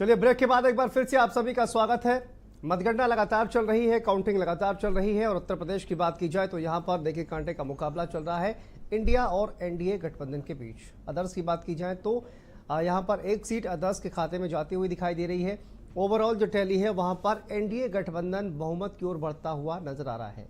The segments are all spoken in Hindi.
चलिए ब्रेक के बाद एक बार फिर से आप सभी का स्वागत है। मतगणना लगातार चल रही है, काउंटिंग लगातार चल रही है और उत्तर प्रदेश की बात की जाए तो यहां पर देखिए कांटे का मुकाबला चल रहा है इंडिया और एनडीए गठबंधन के बीच। अदर्स की बात की जाए तो यहां पर एक सीट अदर्स के खाते में जाती हुई दिखाई दे रही है। ओवरऑल जो टैली है वहां पर एनडीए गठबंधन बहुमत की ओर बढ़ता हुआ नजर आ रहा है।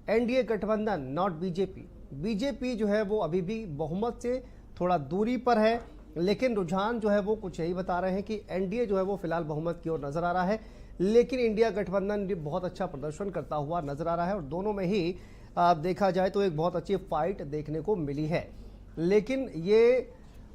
एनडीए गठबंधन नॉट बीजेपी, बीजेपी जो है वो अभी भी बहुमत से थोड़ा दूरी पर है, लेकिन रुझान जो है वो कुछ यही बता रहे हैं कि एनडीए जो है वो फिलहाल बहुमत की ओर नजर आ रहा है, लेकिन इंडिया गठबंधन भी बहुत अच्छा प्रदर्शन करता हुआ नजर आ रहा है और दोनों में ही देखा जाए तो एक बहुत अच्छी फाइट देखने को मिली है। लेकिन ये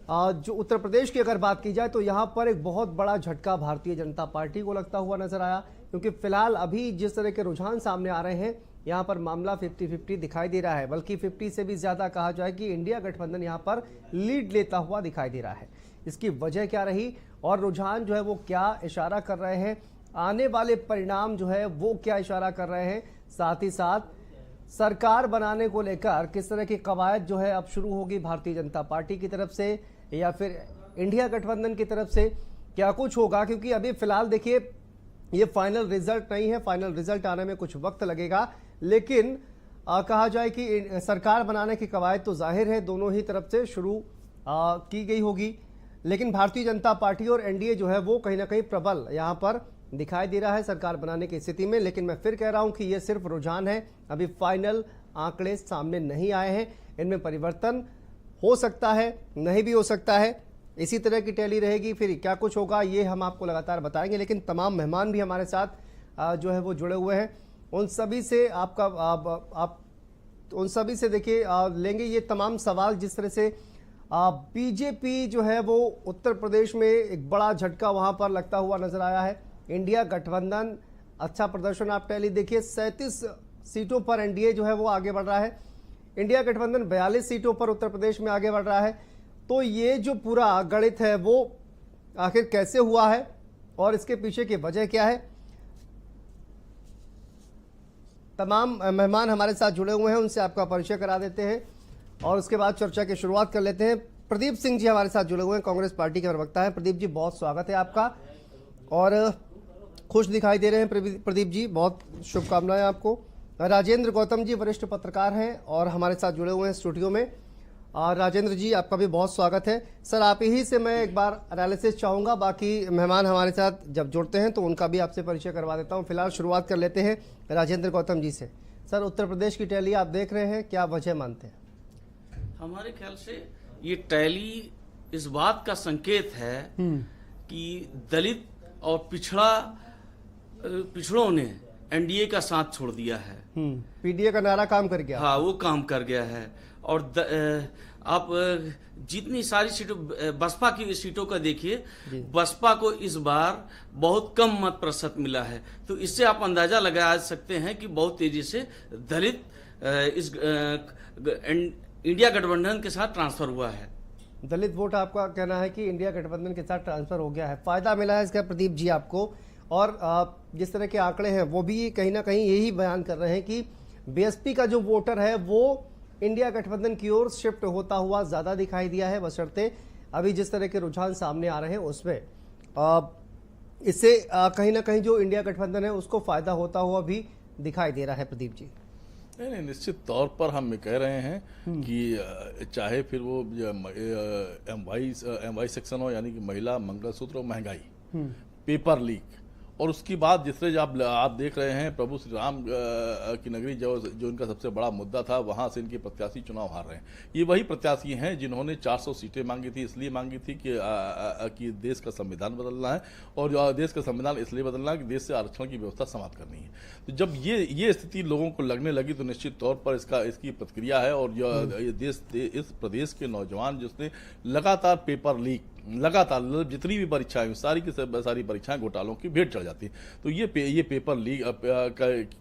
जो उत्तर प्रदेश की अगर बात की जाए तो यहाँ पर एक बहुत बड़ा झटका भारतीय जनता पार्टी को लगता हुआ नजर आया, क्योंकि फिलहाल अभी जिस तरह के रुझान सामने आ रहे हैं यहाँ पर मामला 50-50 दिखाई दे रहा है, बल्कि 50 से भी ज्यादा कहा जाए कि इंडिया गठबंधन यहाँ पर लीड लेता हुआ दिखाई दे रहा है। इसकी वजह क्या रही और रुझान जो है वो क्या इशारा कर रहे हैं, आने वाले परिणाम जो है वो क्या इशारा कर रहे हैं, साथ ही साथ सरकार बनाने को लेकर किस तरह की कवायद जो है अब शुरू होगी भारतीय जनता पार्टी की तरफ से या फिर इंडिया गठबंधन की तरफ से, क्या कुछ होगा। क्योंकि अभी फिलहाल देखिए ये फाइनल रिजल्ट नहीं है, फाइनल रिजल्ट आने में कुछ वक्त लगेगा, लेकिन कहा जाए कि सरकार बनाने की कवायद तो जाहिर है दोनों ही तरफ से शुरू की गई होगी, लेकिन भारतीय जनता पार्टी और एनडीए जो है वो कहीं ना कहीं प्रबल यहाँ पर दिखाई दे रहा है सरकार बनाने की स्थिति में। लेकिन मैं फिर कह रहा हूं कि ये सिर्फ रुझान है, अभी फाइनल आंकड़े सामने नहीं आए हैं, इनमें परिवर्तन हो सकता है, नहीं भी हो सकता है। इसी तरह की टैली रहेगी, फिर क्या कुछ होगा ये हम आपको लगातार बताएंगे। लेकिन तमाम मेहमान भी हमारे साथ जो है वो जुड़े हुए हैं, उन सभी से आपका आप उन सभी से देखिए लेंगे ये तमाम सवाल। जिस तरह से बीजेपी जो है वो उत्तर प्रदेश में एक बड़ा झटका वहां पर लगता हुआ नजर आया है। इंडिया गठबंधन अच्छा प्रदर्शन आप टैली देखिए, 37 सीटों पर एनडीए जो है वो आगे बढ़ रहा है, इंडिया गठबंधन 42 सीटों पर उत्तर प्रदेश में आगे बढ़ रहा है। तो ये जो पूरा गणित है वो आखिर कैसे हुआ है और इसके पीछे की वजह क्या है, तमाम मेहमान हमारे साथ जुड़े हुए हैं, उनसे आपका परिचय करा देते हैं और उसके बाद चर्चा की शुरुआत कर लेते हैं। प्रदीप सिंह जी हमारे साथ जुड़े हुए हैं, कांग्रेस पार्टी के प्रवक्ता हैं। प्रदीप जी बहुत स्वागत है आपका और खुश दिखाई दे रहे हैं प्रदीप जी, बहुत शुभकामनाएं आपको। राजेंद्र गौतम जी वरिष्ठ पत्रकार हैं और हमारे साथ जुड़े हुए हैं स्टूडियो में। और राजेंद्र जी आपका भी बहुत स्वागत है। सर आप ही से मैं एक बार एनालिसिस चाहूँगा, बाकी मेहमान हमारे साथ जब जुड़ते हैं तो उनका भी आपसे परिचय करवा देता हूँ। फिलहाल शुरुआत कर लेते हैं राजेंद्र गौतम जी से। सर उत्तर प्रदेश की टैली आप देख रहे हैं, क्या वजह मानते हैं? हमारे ख्याल से ये टैली इस बात का संकेत है कि दलित और पिछड़ों ने एनडीए का साथ छोड़ दिया है। पीडीए का नारा काम कर गया। हाँ वो काम कर गया है और आप जितनी सारी सीटों बसपा की सीटों का देखिए, बसपा को इस बार बहुत कम मत प्रतिशत मिला है, तो इससे आप अंदाजा लगा सकते हैं कि बहुत तेजी से दलित इस इंडिया गठबंधन के साथ ट्रांसफर हुआ है। दलित वोट आपका कहना है कि इंडिया गठबंधन के साथ ट्रांसफर हो गया है, फायदा मिला है इसका प्रदीप जी आपको। और जिस तरह के आंकड़े हैं वो भी कहीं ना कहीं यही बयान कर रहे हैं कि बीएसपी का जो वोटर है वो इंडिया गठबंधन की ओर शिफ्ट होता हुआ ज्यादा दिखाई दिया है, बशर्ते अभी जिस तरह के रुझान सामने आ रहे हैं उसमें इससे कहीं ना कहीं जो इंडिया गठबंधन है उसको फायदा होता हुआ भी दिखाई दे रहा है। प्रदीप जी नहीं, निश्चित तौर पर हम ये कह रहे हैं कि चाहे फिर वो एमवाई सेक्शन हो, यानी कि महिला मंगलसूत्र और महंगाई, पेपर लीक, और उसकी बाद जिस तरह आप देख रहे हैं प्रभु श्री राम की नगरी जो इनका सबसे बड़ा मुद्दा था, वहां से इनके प्रत्याशी चुनाव हार रहे हैं। ये वही प्रत्याशी हैं जिन्होंने 400 सीटें मांगी थी, इसलिए मांगी थी कि देश का संविधान बदलना है, और देश का संविधान इसलिए बदलना है कि देश से आरक्षण की व्यवस्था समाप्त करनी है। तो जब ये स्थिति लोगों को लगने लगी तो निश्चित तौर पर इसकी प्रतिक्रिया है। और इस प्रदेश के नौजवान जिसने लगातार पेपर लीक, लगातार जितनी भी परीक्षाएं, सारी की सारी परीक्षाएं घोटालों की भेंट चढ़ जाती है, तो ये पेपर लीक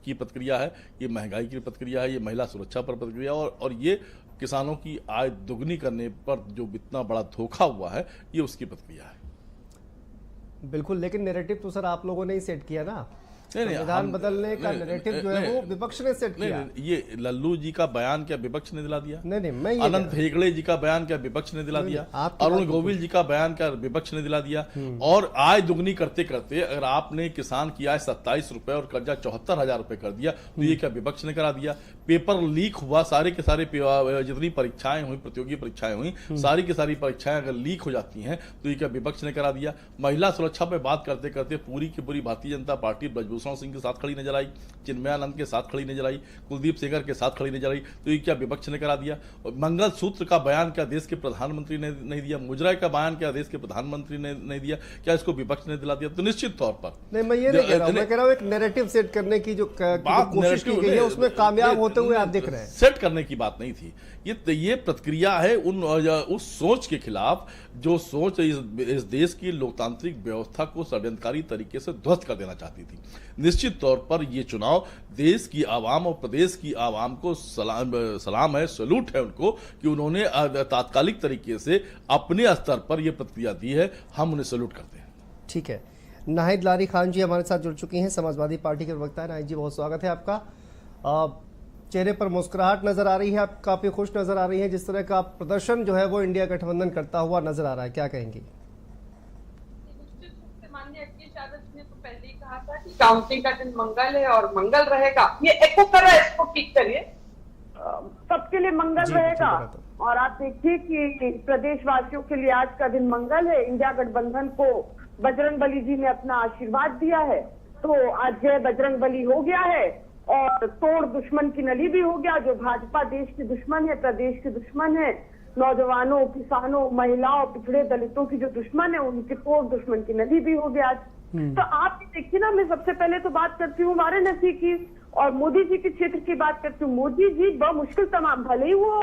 की प्रतिक्रिया है, ये महंगाई की प्रतिक्रिया है, ये महिला सुरक्षा पर प्रतिक्रिया, और ये किसानों की आय दुगनी करने पर जो इतना बड़ा धोखा हुआ है, ये उसकी प्रतिक्रिया है। बिल्कुल, लेकिन नैरेटिव तो सर आप लोगों ने ही सेट किया ना। संविधान बदलने का नैरेटिव जो है वो विपक्ष ने सेट किया। ये लल्लू जी का बयान क्या विपक्ष ने दिला दिया? नहीं, मैं अनंत हेगड़े जी का बयान क्या विपक्ष ने दिला दिया? अरुण गोविल जी का बयान क्या विपक्ष ने दिला दिया? और आय दुगनी करते करते अगर आपने किसान की आय 27 रुपए और कर्जा 74,000 रुपए कर दिया तो ये क्या विपक्ष ने करा दिया? पेपर लीक हुआ, सारे के सारे जितनी परीक्षाएं हुई, प्रतियोगी परीक्षाएं हुई, सारी की सारी परीक्षाएं अगर लीक हो जाती हैं तो ये क्या विपक्ष ने करा दिया? महिला सुरक्षा पे बात करते करते पूरी की पूरी भारतीय जनता पार्टी ब्रजभूषण सिंह के साथ खड़ी नजर आई, चिन्मयानंद के साथ खड़ी नजर आई, कुलदीप सेंगर के साथ खड़ी नजर आई, तो ये क्या विपक्ष ने करा दिया? मंगलसूत्र का बयान क्या देश के प्रधानमंत्री ने नहीं दिया? मुजरा का बयान क्या देश के प्रधानमंत्री ने नहीं दिया? क्या इसको विपक्ष ने दिला दिया? तो निश्चित तौर पर नहीं, मैं ये नहीं कह रहा हूं, मैं कह रहा हूं एक नैरेटिव सेट करने की जो कोशिश की गई है उसमें कामयाब होते हुए आप दिख रहे हैं। सेट करने की बात नहीं थी, ये प्रतिक्रिया है उस सोच के खिलाफ जो सोच इस देश की लोकतांत्रिक व्यवस्था को षड्यंत्रकारी तरीके से ध्वस्त कर देना चाहती थी। निश्चित तौर पर ये चुनाव देश की आवाम और प्रदेश की आवाम को सलाम है, सैल्यूट है उनको कि उन्होंने तात्कालिक तरीके से अपने स्तर पर यह प्रतिक्रिया दी है, हम उन्हें सैल्यूट करते हैं। ठीक है, नाहिद लारी खान जी हमारे साथ जुड़ चुकी हैं, समाजवादी पार्टी के प्रवक्ता है। नाहिद जी, बहुत स्वागत है आपका। चेहरे पर मुस्कुराहट नजर आ रही है, आप काफी खुश नजर आ रही हैं, जिस तरह का प्रदर्शन जो है वो इंडिया गठबंधन करता हुआ नजर आ रहा है, क्या कहेंगी? माननीय अखिलेश यादव जी ने तो पहले ही कहा था कि काउंटिंग का दिन मंगल है और मंगल रहेगा। ये एको करो, इसको ठीक करिए, सबके लिए मंगल रहेगा। और आप देखिए कि प्रदेशवासियों के लिए आज का दिन मंगल है। इंडिया गठबंधन को बजरंगबली जी ने अपना आशीर्वाद दिया है, तो आज जय बजरंगबली हो गया है और तोड़ दुश्मन की नली भी हो गया। जो भाजपा देश की दुश्मन है, प्रदेश की दुश्मन है, नौजवानों, किसानों, महिलाओं, पिछड़े दलितों की जो दुश्मन है, उनकी तोड़ दुश्मन की नदी भी हो गया आज। तो आप देखिए ना, मैं सबसे पहले तो बात करती हूँ वाराणसी की और मोदी जी के क्षेत्र की बात करती हूँ। मोदी जी बमुश्किल तमाम, भले ही वो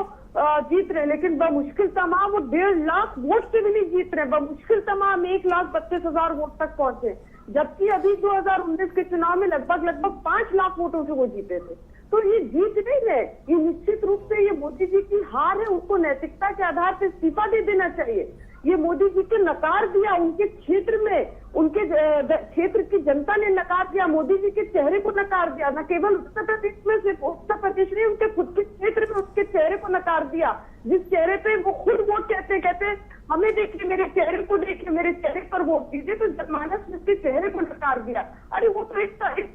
जीत रहे, लेकिन बमुश्किल तमाम वो 1.5 लाख वोट से भी नहीं जीत रहे, बमुश्किल तमाम 1,32,000 वोट तक पहुंचे, जबकि अभी 2019 के चुनाव में लगभग 5 लाख वोटों से वो जीते थे। तो ये जीत नहीं है, ये निश्चित रूप से ये मोदी जी की हार है। उनको नैतिकता के आधार पर इस्तीफा दे देना चाहिए। ये मोदी जी के नकार दिया, उनके क्षेत्र में, उनके क्षेत्र की जनता ने नकार दिया, मोदी जी के चेहरे को नकार दिया। न केवल उत्तर प्रदेश में, सिर्फ उत्तर प्रदेश नहीं, उनके खुद के क्षेत्र में उसके चेहरे को नकार दिया, जिस चेहरे पे वो खुद वोट कहते हमें देखिए, मेरे चेहरे को देखिए, मेरे चेहरे पर वोट दीजिए। तो जनमानस ने उसके चेहरे को नकार दिया। अरे वो तो इस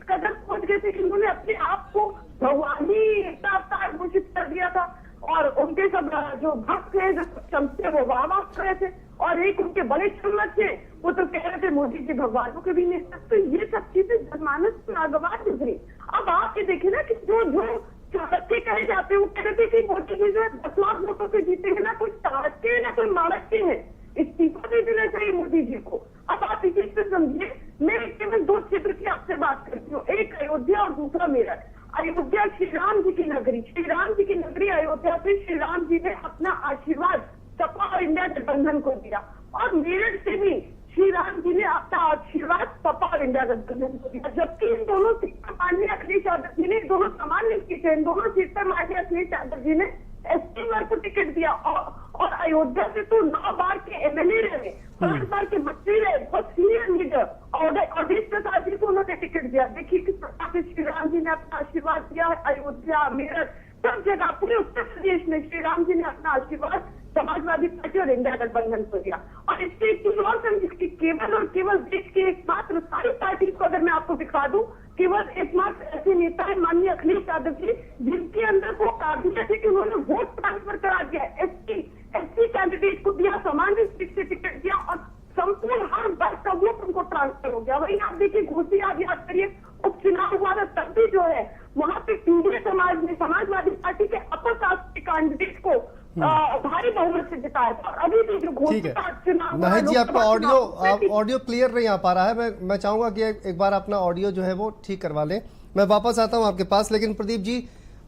कदर पहुंच गए थे कि उन्होंने अपने आप को भगवानी अवतार घोषित कर दिया था और उनके सब जो भक्त हैं, जो चमचे, वो वाह कर रहे थे। और एक उनके बड़े चम्मच थे, वो तो कह रहे थे मोदी जी भगवानों के भी नहीं। तो ये सब चीजें जनमानस में नागवार गुजरी। अब आप ये देखिए ना कि जो चाणक्य कहे जाते हैं, वो कह रहे थे कि मोदी जी जो 10 लाख वोटों से जीते हैं, ना कोई चाणक्य है ना कोई माणक्य है, इस्तीफा दे देना चाहिए मोदी जी को। अब आप इस चीज से समझिए, मैं केवल 2 क्षेत्र की आपसे बात करती हूँ, एक अयोध्या और दूसरा मेरठ। अयोध्या श्री राम जी की नगरी, श्री राम जी की नगरी अयोध्या पे श्री राम जी ने अपना आशीर्वाद सपा और इंडिया गठबंधन को दिया, और मेरठ से भी श्री राम जी ने अपना आशीर्वाद सपा और इंडिया गठबंधन को दिया। जबकि इन दोनों सीट पर माननीय अखिलेश यादव जी ने, दोनों सामान्य सीटें, इन दोनों सीट पर माननीय अखिलेश यादव जी ने एसटी वर्ग को टिकट दिया। और अयोध्या से तो 9 बार के एमएलए रहे, 5 बार के मंत्री रहे, बहुत सीनियर लीडर, और देश प्रसाद जी को उन्होंने टिकट दिया। देखिए किस प्रकार से श्री राम जी ने अपना आशीर्वाद दिया है। अयोध्या, मेरठ, सब जगह पूरे उत्तर प्रदेश में श्री राम जी ने अपना आशीर्वाद समाजवादी पार्टी और इंडिया गठबंधन को दिया। और इससे एक चीज और समझिए, केवल और केवल देश के एकमात्र सारी पार्टी को अगर मैं आपको दिखा दूं, केवल एकमात्र ऐसे नेता है माननीय अखिलेश यादव जी, जिनके अंदर वो काबिलियत है कि उन्होंने वोट ट्रांसफर करा दिया, एससी कैंडिडेट को दिया, सामान्य सीट से टिकट दिया और संपूर्ण हर वर्ग का वोट उनको ट्रांसफर हो गया। वही आप देखिए, घोसी आप याद करिए, उपचुनाव हुआ था, तब भी जो है वहाँ पे पिछड़े समाज ने समाजवादी पार्टी के अपर कास्ट के कैंडिडेट को भारी बहुमत से जिताया था। अभी भी जो घोषित चुनाव, नाहिद जी आपका ऑडियो क्लियर नहीं आ पा रहा है। मैं चाहूंगा कि एक बार अपना ऑडियो जो है वो ठीक करवा लें। मैं वापस आता हूं आपके पास, लेकिन प्रदीप जी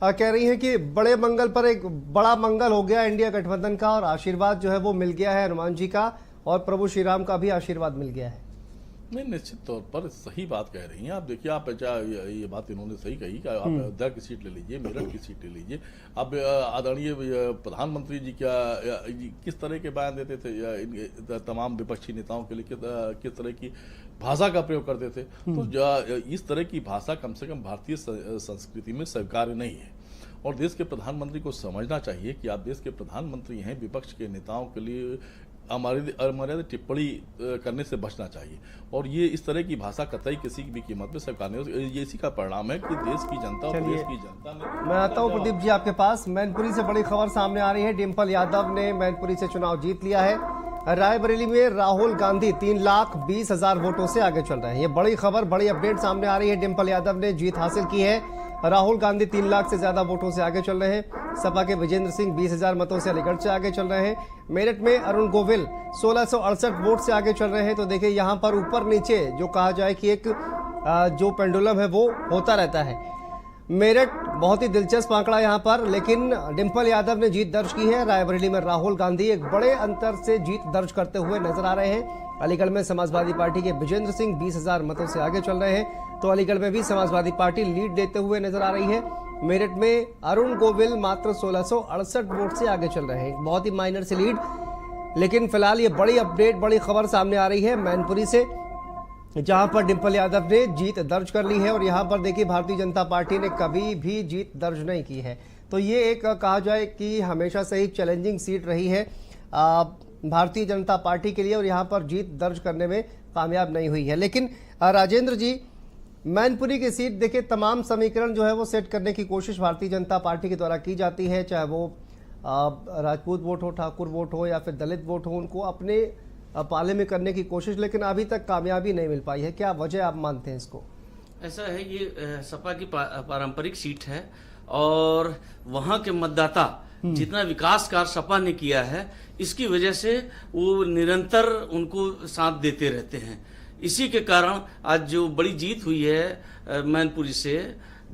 कह रही हैं कि बड़े मंगल पर एक बड़ा मंगल हो गया इंडिया गठबंधन का, और आशीर्वाद जो है वो मिल गया है हनुमान जी का, और प्रभु श्री राम का भी आशीर्वाद मिल गया है। नहीं, निश्चित तौर पर सही बात कह रही हैं आप। देखिए, आप ये बात इन्होंने सही कही कि आप अयोध्या की सीट ले लीजिए, मेरठ की सीट ले लीजिए। अब आदरणीय प्रधानमंत्री जी किस तरह के बयान देते थे तमाम विपक्षी नेताओं के लिए, किस तरह की भाषा का प्रयोग करते थे। तो इस तरह की भाषा कम से कम भारतीय संस्कृति में स्वीकार्य नहीं है। और देश के प्रधानमंत्री को समझना चाहिए कि आप देश के प्रधानमंत्री हैं, विपक्ष के नेताओं के लिए अमर्यादित टिप्पणी करने से बचना चाहिए। और ये इस तरह की भाषा कतई किसी भी कीमत पे स्वीकार नहीं हो। ये इसी का परिणाम है कि देश की जनता और देश की जनता ने। मैं आता हूँ प्रदीप जी आपके पास। मैनपुरी से बड़ी खबर सामने आ रही है। डिम्पल यादव ने मैनपुरी से चुनाव जीत लिया है। रायबरेली में राहुल गांधी 3,20,000 वोटों से आगे चल रहे हैं। ये बड़ी खबर, बड़ी अपडेट सामने आ रही है। डिम्पल यादव ने जीत हासिल की है। राहुल गांधी 3 लाख से ज्यादा वोटों से आगे चल रहे हैं। सपा के विजेंद्र सिंह 20,000 मतों से अलीगढ़ से आगे चल रहे हैं। मेरठ में अरुण गोविल 1668 वोट से आगे चल रहे हैं। तो देखिए यहाँ पर ऊपर नीचे जो कहा जाए कि एक जो पेंडुलम है वो होता रहता है। मेरठ बहुत ही दिलचस्प आंकड़ा यहाँ पर, लेकिन डिम्पल यादव ने जीत दर्ज की है। रायबरेली में राहुल गांधी एक बड़े अंतर से जीत दर्ज करते हुए नजर आ रहे हैं। अलीगढ़ में समाजवादी पार्टी के विजेंद्र सिंह 20,000 मतों से आगे चल रहे हैं। तो अलीगढ़ में भी समाजवादी पार्टी लीड देते हुए नजर आ रही है। मेरठ में अरुण गोविल मात्र 1668 वोट से आगे चल रहे हैं, बहुत ही माइनर से लीड। लेकिन फिलहाल ये बड़ी अपडेट, बड़ी खबर सामने आ रही है मैनपुरी से, जहां पर डिम्पल यादव ने जीत दर्ज कर ली है। और यहां पर देखिए भारतीय जनता पार्टी ने कभी भी जीत दर्ज नहीं की है। तो ये एक कहा जाए कि हमेशा से ही चैलेंजिंग सीट रही है भारतीय जनता पार्टी के लिए, और यहाँ पर जीत दर्ज करने में कामयाब नहीं हुई है। लेकिन राजेंद्र जी, मैनपुरी की सीट देखिए, तमाम समीकरण जो है वो सेट करने की कोशिश भारतीय जनता पार्टी के द्वारा की जाती है, चाहे वो राजपूत वोट हो, ठाकुर वोट हो या फिर दलित वोट हो, उनको अपने पाले में करने की कोशिश, लेकिन अभी तक कामयाबी नहीं मिल पाई है। क्या वजह आप मानते हैं इसको? ऐसा है, ये सपा की पारंपरिक सीट है और वहां के मतदाता जितना विकास कार्य सपा ने किया है, इसकी वजह से वो निरंतर उनको साथ देते रहते हैं। इसी के कारण आज जो बड़ी जीत हुई है मैनपुरी से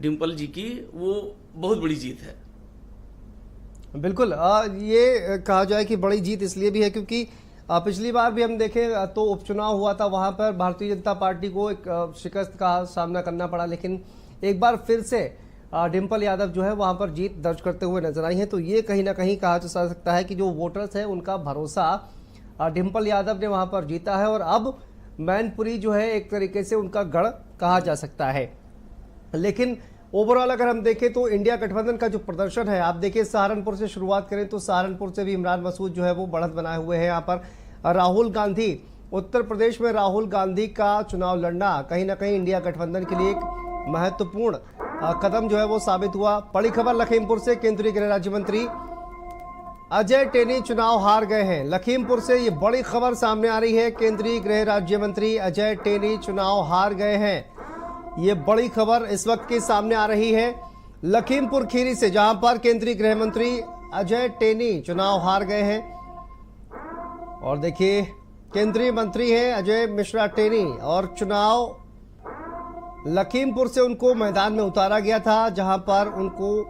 डिम्पल जी की, वो बहुत बड़ी जीत है। बिल्कुल, ये कहा जाए कि बड़ी जीत इसलिए भी है क्योंकि पिछली बार भी हम देखें तो उपचुनाव हुआ था, वहां पर भारतीय जनता पार्टी को एक शिकस्त का सामना करना पड़ा। लेकिन एक बार फिर से डिम्पल यादव जो है वहां पर जीत दर्ज करते हुए नजर आई हैं। तो ये कहीं ना कहीं कहा जा सकता है कि जो वोटर्स है उनका भरोसा डिम्पल यादव ने वहां पर जीता है। और अब मैनपुरी जो है एक तरीके से उनका गढ़ कहा जा सकता है। लेकिन ओवरऑल अगर हम देखें तो इंडिया गठबंधन का जो प्रदर्शन है, आप देखिए सहारनपुर से शुरुआत करें तो सहारनपुर से भी इमरान मसूद जो है वो बढ़त बनाए हुए हैं। यहाँ पर राहुल गांधी, उत्तर प्रदेश में राहुल गांधी का चुनाव लड़ना कहीं ना कहीं इंडिया गठबंधन के लिए एक महत्वपूर्ण कदम जो है वो साबित हुआ। बड़ी खबर लखीमपुर से, केंद्रीय गृह राज्य मंत्री अजय टेनी चुनाव हार गए हैं। लखीमपुर से ये बड़ी खबर सामने आ रही है, केंद्रीय गृह राज्य मंत्री अजय टेनी चुनाव हार गए हैं। ये बड़ी खबर इस वक्त के सामने आ रही है लखीमपुर खीरी से, जहां पर केंद्रीय गृह मंत्री अजय टेनी चुनाव हार गए हैं। और देखिए केंद्रीय मंत्री हैं अजय मिश्रा टेनी, और चुनाव लखीमपुर से उनको मैदान में उतारा गया था, जहां पर उनको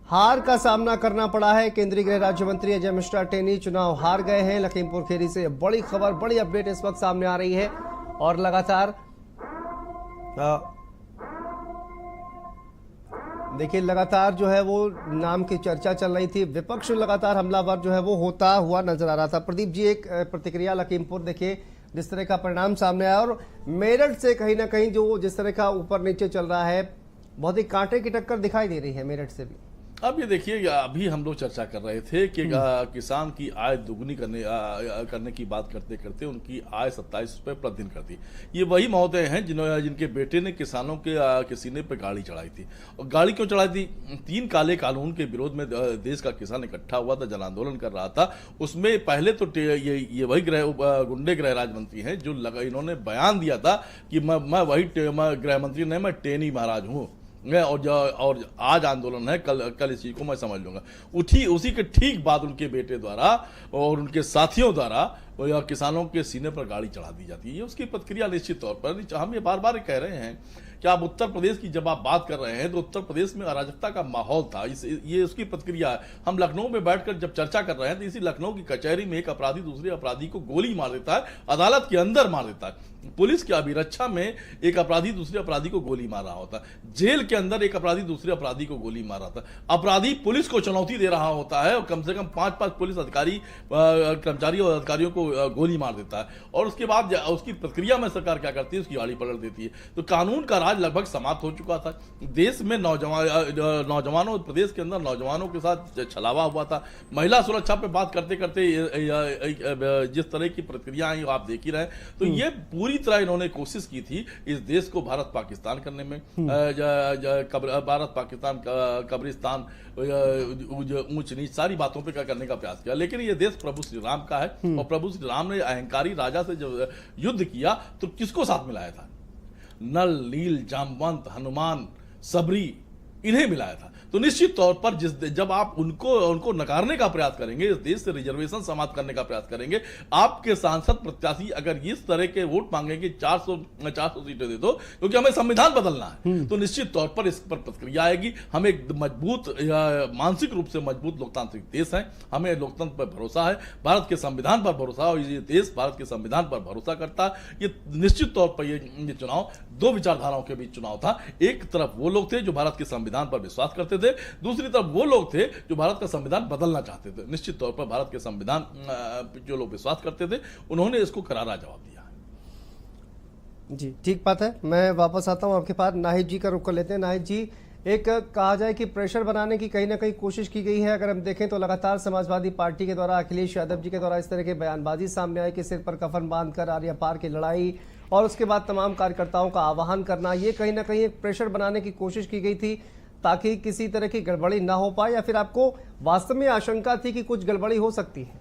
हार का सामना करना पड़ा है। केंद्रीय गृह राज्य मंत्री अजय मिश्रा टेनी चुनाव हार गए हैं लखीमपुर खीरी से। बड़ी खबर, बड़ी अपडेट इस वक्त सामने आ रही है। और लगातार देखिए लगातार जो है वो नाम की चर्चा चल रही थी, विपक्ष लगातार हमलावर जो है वो होता हुआ नजर आ रहा था। प्रदीप जी, एक प्रतिक्रिया लखीमपुर देखिए जिस तरह का परिणाम सामने आया, और मेरठ से कहीं ना कहीं जो जिस तरह का ऊपर नीचे चल रहा है, बहुत ही कांटे की टक्कर दिखाई दे रही है मेरठ से भी। अब ये देखिए, अभी हम लोग चर्चा कर रहे थे कि किसान की आय दुगनी करने की बात करते करते उनकी आय 27 रुपए प्रतिदिन कर दी। ये वही महोदय हैं जिनके बेटे ने किसानों के सीने पर गाड़ी चढ़ाई थी। और गाड़ी क्यों चढ़ाई थी? 3 काले कानून के विरोध में देश का किसान इकट्ठा हुआ था, जन आंदोलन कर रहा था। उसमें पहले तो ये वही गुंडे गृह राज्य मंत्री हैं जो इन्होंने बयान दिया था कि मैं वही गृह मंत्री नहीं, मैं टेनी महाराज हूँ, और आज आंदोलन है, कल इस चीज को मैं समझ लूंगा। उसी के ठीक बाद उनके बेटे द्वारा और उनके साथियों द्वारा या किसानों के सीने पर गाड़ी चढ़ा दी जाती है। ये उसकी प्रतिक्रिया निश्चित तौर पर, हम ये बार बार कह रहे हैं कि आप उत्तर प्रदेश की जब आप बात कर रहे हैं तो उत्तर प्रदेश में अराजकता का माहौल था, ये उसकी प्रतिक्रिया है। हम लखनऊ में बैठकर जब चर्चा कर रहे हैं तो इसी लखनऊ की कचहरी में एक अपराधी दूसरे अपराधी को गोली मार देता है, अदालत के अंदर मार देता है। पुलिस की अभिरक्षा में एक अपराधी दूसरे अपराधी को गोली मार रहा होता है, जेल के अंदर एक अपराधी दूसरे अपराधी को गोली मार रहा था, अपराधी पुलिस को चुनौती दे रहा होता है और कम से कम 5-5 पुलिस अधिकारी, कर्मचारी और अधिकारियों को गोली मार देता है, और उसके बाद उसकी प्रतिक्रिया में सरकार क्या करती है, उसकी गाड़ी पलट देती है। तो कानून का राज लगभग समाप्त हो चुका था। देश में नौजवानों, प्रदेश के अंदर नौजवानों के साथ छलावा हुआ था। महिला सुरक्षा पे बात करते करते जिस तरह की प्रतिक्रिया आई आप देख ही रहे, तो ये पूरी तरह इन्होंने कोशिश की थी इस देश को भारत पाकिस्तान करने में, भारत पाकिस्तान कब्रिस्तान, ऊंच नीच सारी बातों पे करने का प्रयास किया। लेकिन ये देश प्रभु श्री राम का है, और प्रभु श्री राम ने अहंकारी राजा से जब युद्ध किया तो किसको साथ मिलाया था? नल, नील, जामवंत, हनुमान, सबरी, इन्हें मिलाया था। तो निश्चित तौर पर जब आप उनको नकारने का प्रयास करेंगे, इस देश से रिजर्वेशन समाप्त करने का प्रयास करेंगे, आपके सांसद प्रत्याशी अगर इस तरह के वोट मांगेंगे 400 सीटें दे दो क्योंकि हमें संविधान बदलना है, तो निश्चित तौर पर इस पर प्रतिक्रिया आएगी। हम एक मजबूत, मानसिक रूप से मजबूत लोकतांत्रिक देश है, हमें लोकतंत्र पर भरोसा है, भारत के संविधान पर भरोसा है, और ये देश भारत के संविधान पर भरोसा करता है। ये निश्चित तौर पर ये चुनाव दो विचारधाराओं के बीच चुनाव था। एक तरफ वो लोग थे जो भारत के संविधान पर विश्वास करते थे, दूसरी तरफ वो लोग थे जो भारत का संविधान बदलना चाहते थे। निश्चित तौर पर भारत के संविधान जो लोग विश्वास करते थे उन्होंने इसको करारा जवाब दिया है। जी, ठीक बात है। मैं वापस आता हूं आपके पास, नाहिद जी का रुख कर लेते हैं। नाहिद जी, एक कहा जाए कि प्रेशर बनाने की कहीं ना कहीं कोशिश की गई है। अगर हम देखें तो लगातार समाजवादी पार्टी के द्वारा, अखिलेश यादव जी के द्वारा इस तरह के बयानबाजी सामने आई कि सिर पर कफन बांधकर आर्या पार की लड़ाई, और उसके बाद तमाम कार्यकर्ताओं का आह्वान करना, ये कहीं ना कहीं एक प्रेशर बनाने की कोशिश की गई थी ताकि किसी तरह की गड़बड़ी ना हो पाए, या फिर आपको वास्तव में आशंका थी कि कुछ गड़बड़ी हो सकती है?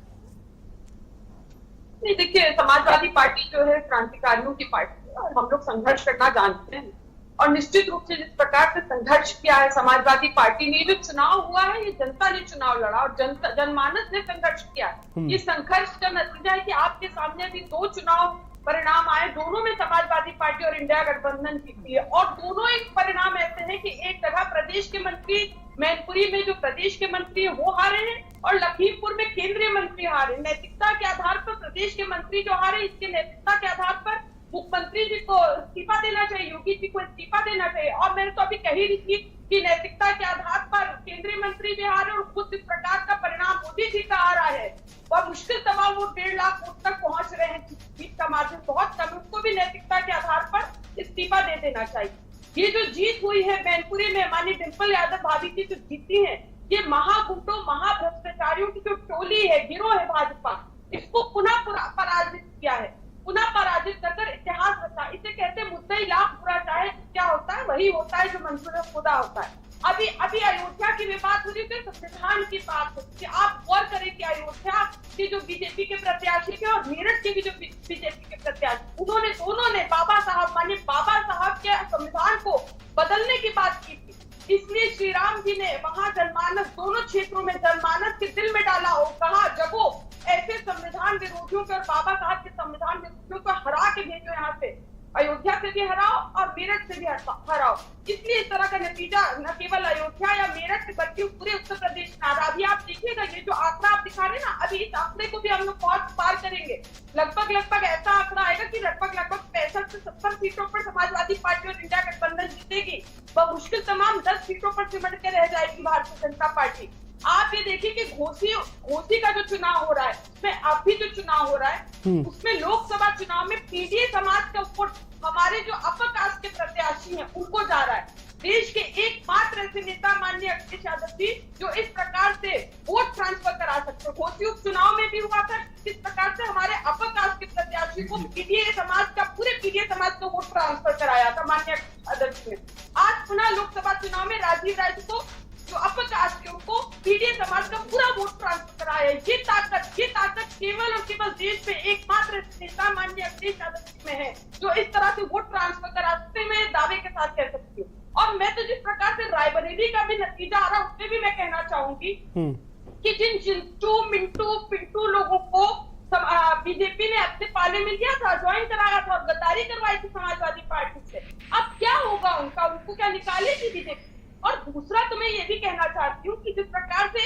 नहीं, देखिए, समाजवादी पार्टी जो है क्रांतिकारियों की पार्टी है और हम लोग संघर्ष करना जानते हैं, और निश्चित रूप से जिस प्रकार से संघर्ष किया है समाजवादी पार्टी ने, जो चुनाव हुआ है ये जनता ने चुनाव लड़ा और जनमानस ने संघर्ष किया है। ये संघर्ष का नतीजा है कि आपके सामने अभी 2 चुनाव परिणाम आए, दोनों में समाजवादी पार्टी और इंडिया गठबंधन जीती है, और दोनों एक परिणाम ऐसे हैं कि एक जगह प्रदेश के मंत्री, मैनपुरी में जो प्रदेश के मंत्री है वो हारे हैं, और लखीमपुर में केंद्रीय मंत्री हारे। नैतिकता के आधार पर प्रदेश के मंत्री जो हारे, इसके नैतिकता के आधार पर मुख्यमंत्री जी को इस्तीफा देना चाहिए, योगी जी को इस्तीफा देना चाहिए। और मैंने तो अभी कही रही थी कि नैतिकता के आधार पर केंद्रीय मंत्री भी हारे, और खुद इस प्रकार का परिणाम मोदी जी का आ रहा है, और मुश्किल तमाम वोट 1.5 लाख वोट तक पहुंच रहे हैं, जीत का मार्जिन बहुत कम, उसको भी नैतिकता के आधार पर इस्तीफा दे देना चाहिए। ये जो जीत हुई है मैनपुरी में, माननीय डिम्पल यादव भाभी जी जो जीती है, ये महागुंडों, महाभ्रष्टाचारियों की जो टोली है, गिरोह है भाजपा, इसको पुनः पराजित किया है, पुनः पराजित कर इतिहास रचा। इसे कहते मुद्दई लाख बुरा चाहे, क्या होता है वही होता है जो मंजूर खुदा होता है। अभी अयोध्या की बात हो रही थी, संविधान की बात हो रही, आप गौर करें कि अयोध्या के जो बीजेपी के प्रत्याशी थे और मेरठ के भी जो बीजेपी के प्रत्याशी, दोनों ने बाबा साहब, माने बाबा साहब के संविधान को बदलने की बात की थी। इसलिए श्री राम जी ने वहां जनमानस, दोनों क्षेत्रों में जनमानस के दिल में डाला हो, कहा जगो ऐसे संविधान विरोधियों को और बाबा साहब के संविधान विरोधियों को हरा के भेजो, यहाँ से अयोध्या से भी हराओ और मेरठ से भी हराओ। इसलिए इस तरह का नतीजा न केवल अयोध्या या मेरठ से बल्कि पूरे उत्तर प्रदेश में आ रहा। अभी आप देखिएगा, ये जो आंकड़ा आप दिखा रहे हैं ना, अभी इस आंकड़े को भी हम लोग बहुत पार करेंगे। लगभग ऐसा आंकड़ा आएगा कि लगभग 65 से 70 सीटों पर समाजवादी पार्टी और इंडिया गठबंधन जीतेगी, वह मुश्किल तमाम 10 सीटों पर सिमट के रह जाएगी भारतीय जनता पार्टी। आप ये देखिए कि घोसी का जो चुनाव हो रहा है, उसमें अभी जो चुनाव हो रहा है, उसमें लोकसभा चुनाव में पीडीए समाज का ऊपर हमारे जो अपर कास्ट के प्रत्याशी हैं उनको जा रहा है। देश के एकमात्र ऐसे नेता माननीय अखिलेश यादव जी जो इस प्रकार से वोट ट्रांसफर करा सकते हैं। घोसी उपचुनाव में भी हुआ था, इस प्रकार से हमारे अपर कास्ट के प्रत्याशी को पीडीए समाज का, पूरे पीडीए समाज को वोट ट्रांसफर कराया था माननीय यादव जी ने। आज पुनः लोकसभा चुनाव में राजीव राय को, जो अपर कास्ट के, उनको पीडीए समाज का पूरा वोट ट्रांसफर कराया है। ये ताकत केवल और केवल देश में एकमात्र नेता माननीय अखिलेश यादव जी में है जो इस तरह से वोट ट्रांसफर करा सकते, मैं दावे के साथ कह सकती हूँ। और मैं तो जिस प्रकार से रायबरेली का भी नतीजा आ रहा है उसमें भी मैं कहना चाहूंगी कि जिन चिंटू, मिंटू, पिंटू लोगों को बीजेपी ने अपने पाले में लिया था, ज्वाइन कराया था और गद्दारी करवाई थी समाजवादी पार्टी से। अब क्या होगा उनका, उनको क्या निकालेगी बीजेपी? और दूसरा तो मैं ये भी कहना चाहती हूँ कि जिस प्रकार से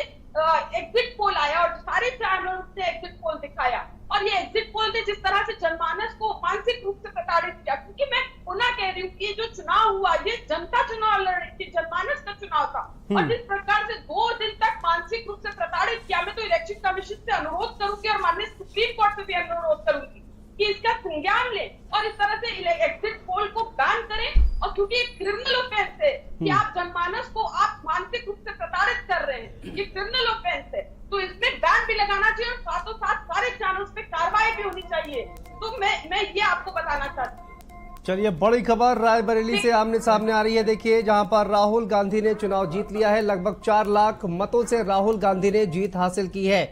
एग्जिट पोल आया और सारे चैनलों से एग्जिट पोल दिखाया, और ये एग्जिट पोल ने जिस तरह से जनमानस को मानसिक रूप से प्रताड़ित किया, क्योंकि मैं पुनः कह रही हूँ कि जो चुनाव हुआ ये जनता चुनाव लड़ रही थी, जनमानस का चुनाव था, और जिस प्रकार से 2 दिन तक मानसिक रूप से प्रताड़ित किया, मैं तो इलेक्शन कमीशन से अनुरोध करूंगी और माननीय सुप्रीम कोर्ट से भी अनुरोध करूंगी कि इसका संज्ञान ले और इस तरह से एग्जिट पोल को बैन करें। और क्योंकि क्रिमिनल ऑफेंस है कि आप जनमानस को आप मानसिक रूप से प्रताड़ित कर रहे हैं, ये क्रिमिनल ऑफेंस है, तो इसमें बैन भी लगाना चाहिए और साथों साथ सारे चैनल्स पे कार्रवाई भी होनी चाहिए। तो मैं ये आपको बताना चाहती हूँ। चलिए, बड़ी खबर रायबरेली से आमने सामने आ रही है। देखिए, जहां पर राहुल गांधी ने चुनाव जीत लिया है, लगभग 4 लाख मतों से राहुल गांधी ने जीत हासिल की है।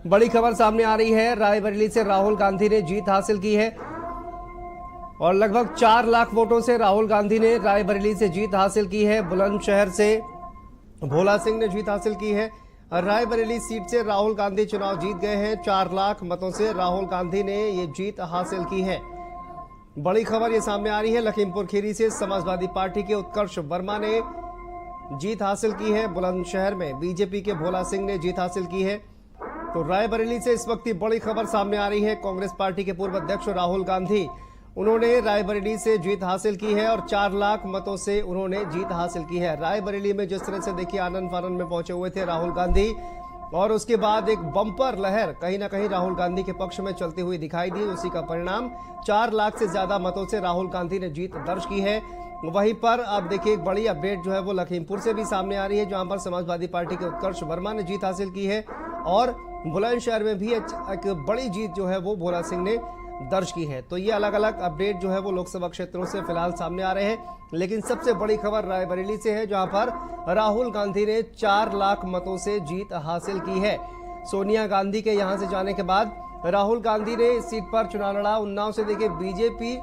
बड़ी खबर सामने आ रही है, रायबरेली से राहुल गांधी ने जीत हासिल की है और लगभग 4 लाख वोटों से राहुल गांधी ने रायबरेली से जीत हासिल की है। बुलंदशहर से भोला सिंह ने जीत हासिल की है। रायबरेली सीट से राहुल गांधी चुनाव जीत गए हैं। 4 लाख मतों से राहुल गांधी ने ये जीत हासिल की है। बड़ी खबर ये सामने आ रही है, लखीमपुर खीरी से समाजवादी पार्टी के उत्कर्ष वर्मा ने जीत हासिल की है। बुलंदशहर में बीजेपी के भोला सिंह ने जीत हासिल की है। तो रायबरेली से इस वक्त की बड़ी खबर सामने आ रही है, कांग्रेस पार्टी के पूर्व अध्यक्ष राहुल गांधी, उन्होंने रायबरेली से जीत हासिल की है और 4 लाख मतों से उन्होंने जीत हासिल की है। रायबरेली में जिस तरह से देखिए आनंद फानंद में पहुंचे हुए थे राहुल गांधी, और उसके बाद एक बम्पर लहर कहीं ना कहीं राहुल गांधी के पक्ष में चलती हुई दिखाई दी। उसी का परिणाम 4 लाख से ज्यादा मतों से राहुल गांधी ने जीत दर्ज की है। वहीं पर अब देखिए एक बड़ी अपडेट जो है वो लखीमपुर से भी सामने आ रही है, जहां पर समाजवादी पार्टी के उत्कर्ष वर्मा ने जीत हासिल की है और बुलंदशहर में भी एक बड़ी जीत जो है वो भोला सिंह ने दर्ज की है। तो ये अलग अलग अपडेट जो है वो लोकसभा क्षेत्रों से फिलहाल सामने आ रहे हैं, लेकिन सबसे बड़ी खबर रायबरेली से है, जहां पर राहुल गांधी ने 4 लाख मतों से जीत हासिल की है। सोनिया गांधी के यहां से जाने के बाद राहुल गांधी ने इस सीट पर चुनाव लड़ा। उन्नाव से देखिए बीजेपी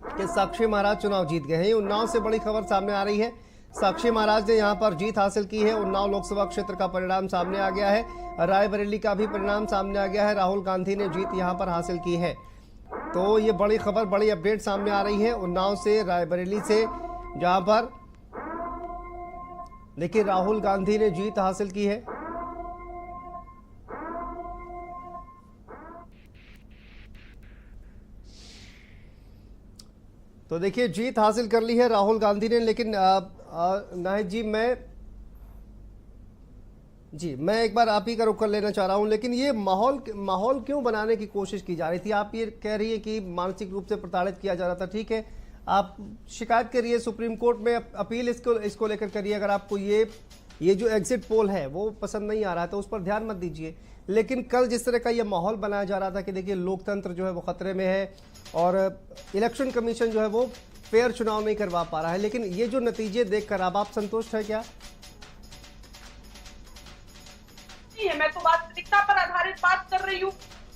के साक्षी महाराज चुनाव जीत गए हैं। उन्नाव से बड़ी खबर सामने आ रही है, साक्षी महाराज ने यहां पर जीत हासिल की है। उन्नाव लोकसभा क्षेत्र का परिणाम सामने आ गया है, रायबरेली का भी परिणाम सामने आ गया है। राहुल गांधी ने जीत यहां पर हासिल की है। तो ये बड़ी खबर, बड़ी अपडेट सामने आ रही है उन्नाव से, रायबरेली से, जहां पर देखिए राहुल गांधी ने जीत हासिल की है। तो देखिए जीत हासिल कर ली है राहुल गांधी ने, लेकिन नाहिद जी मैं एक बार आप ही का रुख कर लेना चाह रहा हूं। लेकिन ये माहौल क्यों बनाने की कोशिश की जा रही थी? आप ये कह रही है कि मानसिक रूप से प्रताड़ित किया जा रहा था, ठीक है, आप शिकायत करिए सुप्रीम कोर्ट में, अपील इसको लेकर करिए। अगर आपको ये जो एग्जिट पोल है वो पसंद नहीं आ रहा है तो उस पर ध्यान मत दीजिए। लेकिन कल जिस तरह का ये माहौल बनाया जा रहा था कि देखिए लोकतंत्र जो है वो खतरे में है और इलेक्शन कमीशन जो है वो फेयर चुनाव नहीं करवा पा रहा है, लेकिन ये जो नतीजे देखकर अब आप संतुष्ट है क्या? है, मैं तो वास्तविकता पर आधारित बात कर रही हूँ।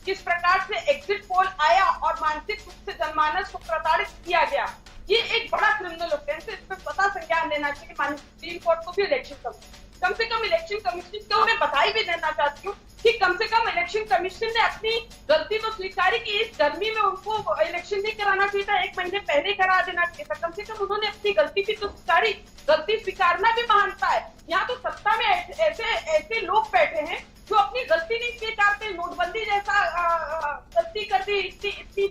किस प्रकार से एग्जिट पोल आया और मानसिक रूप से जनमानस को प्रताड़ित किया गया, ये एक बड़ा क्रिमिनल ऑफेंस है। इस पर पता संज्ञान लेना चाहिए माननीय सुप्रीम कोर्ट को भी, इलेक्शन कमीशन, कम से कम इलेक्शन कमीशन को मैं बधाई भी देना चाहती हूँ कि कम से कम इलेक्शन कमीशन ने अपनी गलती तो स्वीकारी कि इस गर्मी में उनको इलेक्शन नहीं कराना चाहिए था, 1 महीने पहले करा देना चाहिए था। कम से कम उन्होंने अपनी गलती की तो स्वीकारी, गलती स्वीकारना भी महानता है। यहाँ तो सत्ता में ऐसे लोग बैठे हैं जो अपनी गलती नहीं स्वीकारते। नोटबंदी जैसा गलती कर दी, इतनी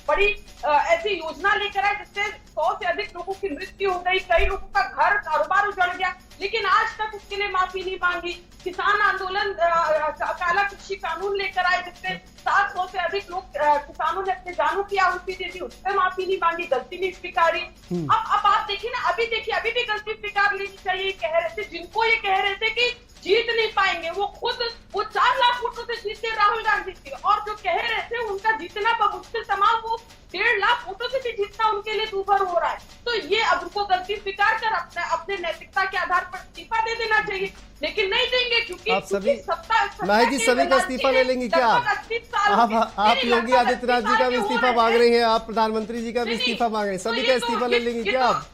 बड़ी ऐसी योजना लेकर आए जिससे 100 से अधिक लोगों की मृत्यु हो गई, कई लोगों का घर कारोबार उजड़ गया, लेकिन आज तक उसके लिए माफी नहीं मांगी। किसान आंदोलन, काला कृषि कानून लेकर आए जिससे 700 से अधिक लोग किसानों ने अपने जानों की आहुति दे दी, उस पर माफी नहीं मांगी, गलती नहीं स्वीकारी। अब आप देखिए ना, अभी भी गलती स्वीकार लेनी चाहिए। कह रहे थे, जिनको ये कह रहे थे कि जीत नहीं पाएंगे, वो 4 लाख वोटों से जीते राहुल गांधी जी, और जो कह रहे थे उनका जीतना मुश्किल तमाम, वो 1.5 लाख वोटों से भी जीतना उनके लिए दूभर हो रहा है। तो ये अब उनको गलती स्वीकार कर अपने नैतिकता के आधार पर इस्तीफा दे देना चाहिए, लेकिन नहीं देंगे क्योंकि आप सभी सत्ता नाहिद जी सभी का इस्तीफा ले लेंगी क्या? आप योगी आदित्यनाथ जी का भी इस्तीफा मांग रही हैं, आप प्रधानमंत्री जी का भी इस्तीफा मांग रहे हैं, सभी का इस्तीफा ले लेंगी क्या आप?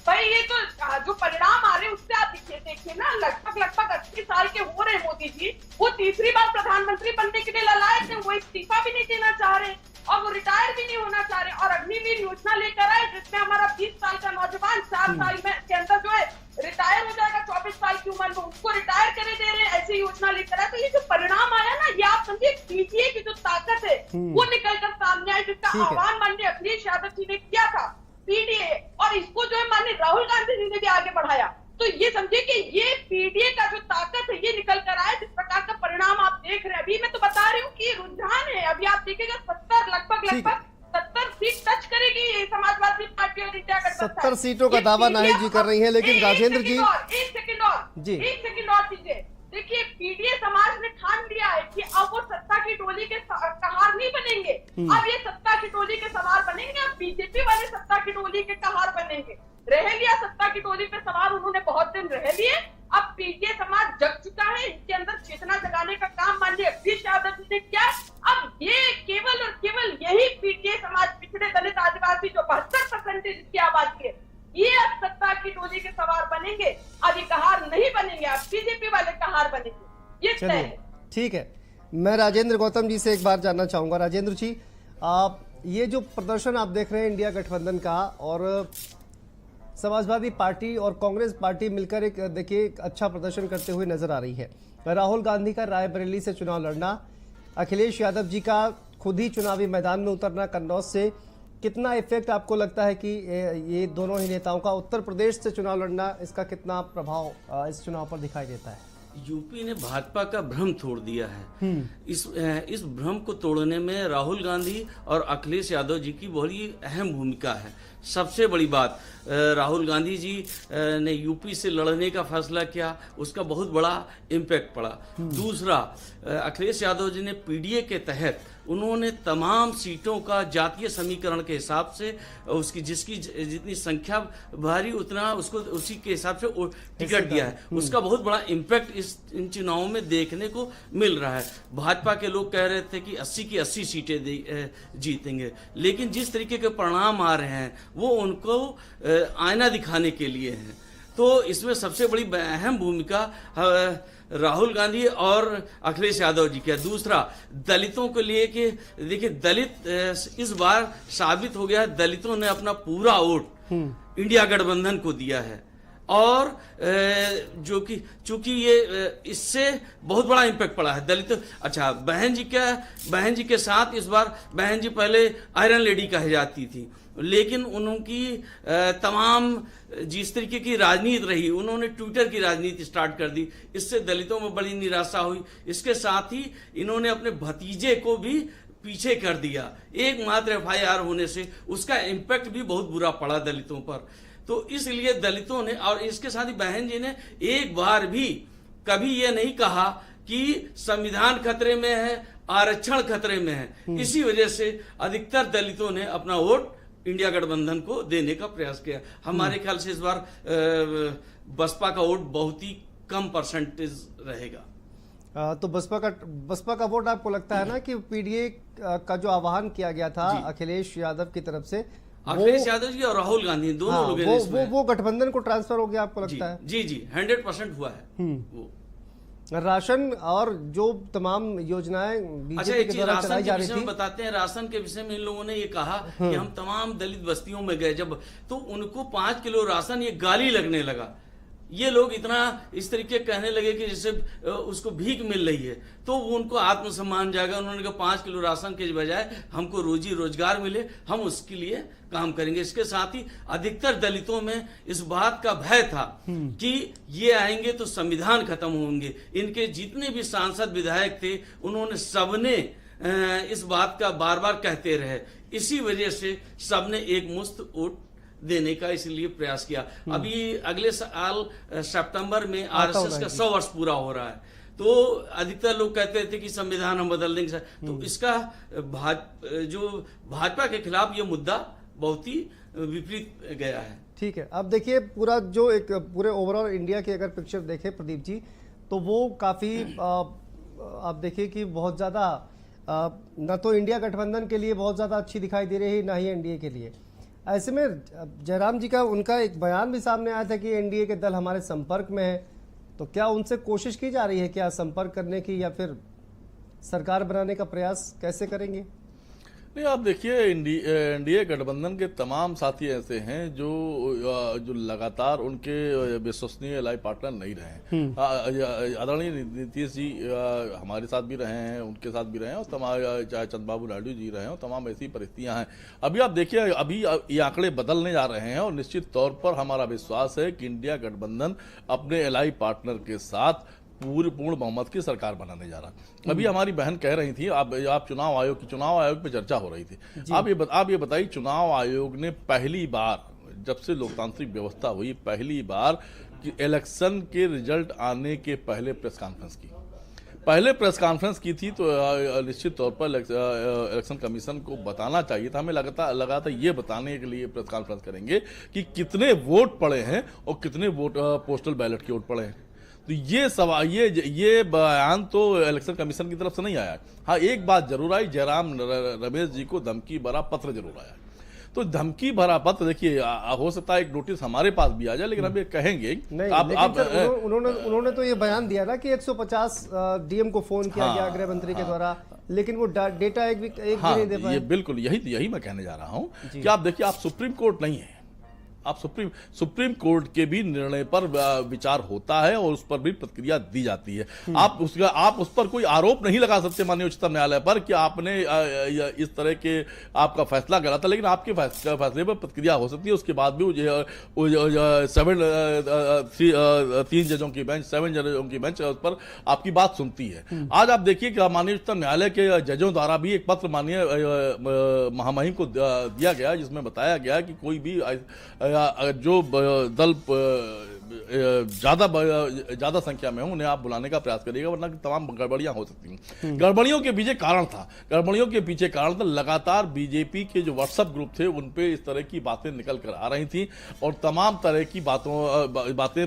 भाई ये तो जो परिणाम आ रहे हैं उससे आप देखिए ना, लगभग 80 साल के हो रहे मोदी जी, वो तीसरी बार प्रधानमंत्री बनने के लिए ललायक है, वो इस्तीफा भी नहीं देना चाह रहे और वो रिटायर भी नहीं होना चाह रहे, और अग्निवीर योजना लेकर आए जिसमें हमारा 20 साल का नौजवान 4 साल में के अंदर जो है रिटायर हो जाएगा, 24 साल की उम्र में उसको रिटायर करे दे रहे हैं, ऐसी योजना लेकर आए। तो ये जो परिणाम आया ना, ये आप समझिए पीटीए की जो ताकत है वो निकल कर सामने आई, जिसका आह्वान माननीय अखिलेश यादव जी ने किया था पीडीए, और इसको जो है माननीय राहुल गांधी जी ने भी आगे बढ़ाया। तो ये समझिए कि ये पीडीए का जो ताकत है ये निकल कर आया, जिस प्रकार का परिणाम आप देख रहे हैं। अभी मैं तो बता रही हूँ कि रुझान है, अभी आप देखिएगा 70 लगभग 70 सीट टच करेगी समाजवादी पार्टी और इंडिया गठबंधन। 70 सीटों का दावा नाहिद जी कर रही है, लेकिन राजेंद्र जी एक सेकंड और दीजिए। देखिए पीडीए समाज ने ठान लिया है कि अब वो सत्ता की टोली के कहार नहीं बनेंगे, अब ये सत्ता की टोली के सवार बनेंगे, अब बीजेपी वाले सत्ता की टोली के कहार बनेंगे। रह लिया सत्ता की टोली पे सवार उन्होंने बहुत दिन रह लिए, अब पीडीए समाज जग चुका है, इनके अंदर चेतना जगाने का काम माननीय अखिलेश यादव जी ने किया। अब ये केवल और केवल यही पीडीए समाज, पिछड़े दलित आदिवासी जो 72% की आबादी है, ये अब सत्ता की टोली के सवार बनेंगे, अब ये कहार नहीं बनेंगे, अब बीजेपी वाले कहार बनेंगे, ये तय है। ठीक है, मैं राजेंद्र गौतम जी से एक बार जानना चाहूंगा। राजेंद्र जी, आप ये जो प्रदर्शन आप देख रहे हैं इंडिया गठबंधन का, और समाजवादी पार्टी और कांग्रेस पार्टी मिलकर एक देखिए एक अच्छा प्रदर्शन करते हुए नजर आ रही है। राहुल गांधी का रायबरेली से चुनाव लड़ना, अखिलेश यादव जी का खुद ही चुनावी मैदान में उतरना कन्नौज से, कितना इफेक्ट आपको लगता है कि ये दोनों ही नेताओं का उत्तर प्रदेश से चुनाव लड़ना, इसका कितना प्रभाव इस चुनाव पर दिखाई देता है? यूपी ने भाजपा का भ्रम तोड़ दिया है। इस भ्रम को तोड़ने में राहुल गांधी और अखिलेश यादव जी की बड़ी अहम भूमिका है। सबसे बड़ी बात, राहुल गांधी जी ने यूपी से लड़ने का फैसला किया, उसका बहुत बड़ा इम्पैक्ट पड़ा। दूसरा, अखिलेश यादव जी ने पीडीए के तहत उन्होंने तमाम सीटों का जातीय समीकरण के हिसाब से उसकी जिसकी जितनी संख्या भारी उतना उसको उसी के हिसाब से टिकट दिया है। उसका बहुत बड़ा इम्पैक्ट इन चुनावों में देखने को मिल रहा है। भाजपा के लोग कह रहे थे कि 80 की 80 सीटें जीतेंगे, लेकिन जिस तरीके के परिणाम आ रहे हैं वो उनको आईना दिखाने के लिए हैं। तो इसमें सबसे बड़ी अहम भूमिका राहुल गांधी और अखिलेश यादव जी का। दूसरा, दलितों को लिए कि देखिए दलित इस बार साबित हो गया है, दलितों ने अपना पूरा वोट इंडिया गठबंधन को दिया है, और जो कि चूंकि ये इससे बहुत बड़ा इम्पैक्ट पड़ा है दलित। अच्छा, बहन जी के साथ इस बार बहन जी पहले आयरन लेडी कही जाती थी, लेकिन उनकी तमाम जिस तरीके की राजनीति रही, उन्होंने ट्विटर की राजनीति स्टार्ट कर दी, इससे दलितों में बड़ी निराशा हुई। इसके साथ ही इन्होंने अपने भतीजे को भी पीछे कर दिया, एकमात्र FIR होने से उसका इम्पैक्ट भी बहुत बुरा पड़ा दलितों पर। तो इसलिए दलितों ने, और इसके साथ ही बहन जी ने एक बार भी कभी ये नहीं कहा कि संविधान खतरे में है, आरक्षण खतरे में है। इसी वजह से अधिकतर दलितों ने अपना वोट इंडिया गठबंधन को देने का प्रयास किया। हमारे ख्याल से इस बार बसपा का वोट बहुत ही कम परसेंटेज रहेगा। तो बसपा का वोट आपको लगता है ना कि पीडीए का जो आह्वान किया गया था अखिलेश यादव की तरफ से, अखिलेश यादव जी और राहुल गांधी दोनों लोग वो गठबंधन को ट्रांसफर हो गया आपको लगता है? जी 100% हुआ है वो। राशन और जो तमाम योजनाएं बीजेपी के द्वारा चलाई जा रही थी, बताते हैं। राशन के विषय में इन लोगों ने ये कहा कि हम तमाम दलित बस्तियों में गए जब, तो उनको 5 किलो राशन ये गाली लगने लगा। ये लोग इतना इस तरीके कहने लगे कि जैसे उसको भीख मिल रही है, तो वो उनको आत्मसम्मान जाएगा। उन्होंने कहा 5 किलो राशन के बजाय हमको रोजी रोजगार मिले, हम उसके लिए काम करेंगे। इसके साथ ही अधिकतर दलितों में इस बात का भय था कि ये आएंगे तो संविधान खत्म होंगे। इनके जितने भी सांसद विधायक थे उन्होंने सबने इस बात का बार बार कहते रहे, इसी वजह से सबने एक मुश्त वोट देने का इसलिए प्रयास किया। अभी अगले साल सितंबर में आरएसएस का 100 वर्ष पूरा हो रहा है, तो अधिकतर लोग कहते थे कि संविधान हम बदल देंगे। तो इसका जो भाजपा के खिलाफ ये मुद्दा बहुत ही विपरीत गया है। ठीक है, अब देखिए पूरा जो एक पूरे ओवरऑल इंडिया की अगर पिक्चर देखें प्रदीप जी, तो वो काफी आप देखिए कि बहुत ज्यादा न तो इंडिया गठबंधन के लिए बहुत ज्यादा अच्छी दिखाई दे रही है, ना ही एनडीए के लिए। ऐसे में जयराम जी का उनका एक बयान भी सामने आया था कि एनडीए के दल हमारे संपर्क में है, तो क्या उनसे कोशिश की जा रही है क्या संपर्क करने की, या फिर सरकार बनाने का प्रयास कैसे करेंगे? नहीं, आप देखिए एनडीए गठबंधन के तमाम साथी ऐसे हैं जो लगातार उनके विश्वसनीय एलाई पार्टनर नहीं रहे हैं। आदरणीय नीतीश जी हमारे साथ भी रहे हैं, उनके साथ भी रहे हैं, और तमाम चाहे चंद्रबाबू नायडू जी रहे हैं, तमाम ऐसी परिस्थितियां हैं। अभी आप देखिए, अभी ये आंकड़े बदलने जा रहे हैं और निश्चित तौर पर हमारा विश्वास है कि इंडिया गठबंधन अपने एलाई पार्टनर के साथ पूर्ण बहुमत की सरकार बनाने जा रहा। अभी हमारी बहन कह रही थी, आप चुनाव आयोग पे चर्चा हो रही थी। आप ये बताइए, चुनाव आयोग ने पहली बार, जब से लोकतांत्रिक व्यवस्था हुई, पहली बार कि इलेक्शन के रिजल्ट आने के पहले प्रेस कॉन्फ्रेंस की थी, तो निश्चित तौर पर इलेक्शन कमीशन को बताना चाहिए था। हमें लगा था ये बताने के लिए प्रेस कॉन्फ्रेंस करेंगे कि कितने वोट पड़े हैं और कितने वोट पोस्टल बैलेट के वोट पड़े हैं। तो ये सवाल, ये बयान तो इलेक्शन कमीशन की तरफ से नहीं आया। हाँ, एक बात जरूर आई, जयराम रमेश जी को धमकी भरा पत्र जरूर आया। तो धमकी भरा पत्र, देखिए हो सकता है एक नोटिस हमारे पास भी आ जाए, लेकिन हम ये कहेंगे उन्होंने तो ये बयान दिया ना कि 150 डीएम को फोन किया गया गृह मंत्री के द्वारा, लेकिन वो डेटा एक भी नहीं दे पाए। ये बिल्कुल यही मैं कहने जा रहा हूँ कि आप देखिए, आप सुप्रीम कोर्ट नहीं है, आप सुप्रीम कोर्ट के भी निर्णय पर विचार होता है और उस पर भी प्रतिक्रिया दी जाती है। आप उस पर कोई आरोप नहीं लगा सकते माननीय उच्चतम न्यायालय पर कि आपने इस तरह के आपका फैसला करा था, लेकिन आपके फैसले पर प्रतिक्रिया हो सकती है। उसके बाद भी 7 जजों की बेंच उस पर आपकी बात सुनती है। आज आप देखिए कि माननीय उच्चतम न्यायालय के जजों द्वारा भी एक पत्र माननीय महामहिम को दिया गया, जिसमें बताया गया कि कोई भी जो दल ज्यादा संख्या में हो उन्हें आप बुलाने का प्रयास करिएगा, वरना तमाम गड़बड़ियां हो सकती हैं। गड़बड़ियों के पीछे कारण था लगातार बीजेपी के जो व्हाट्सएप ग्रुप थे उन पे इस तरह की बातें निकल कर आ रही थी और तमाम तरह की बातें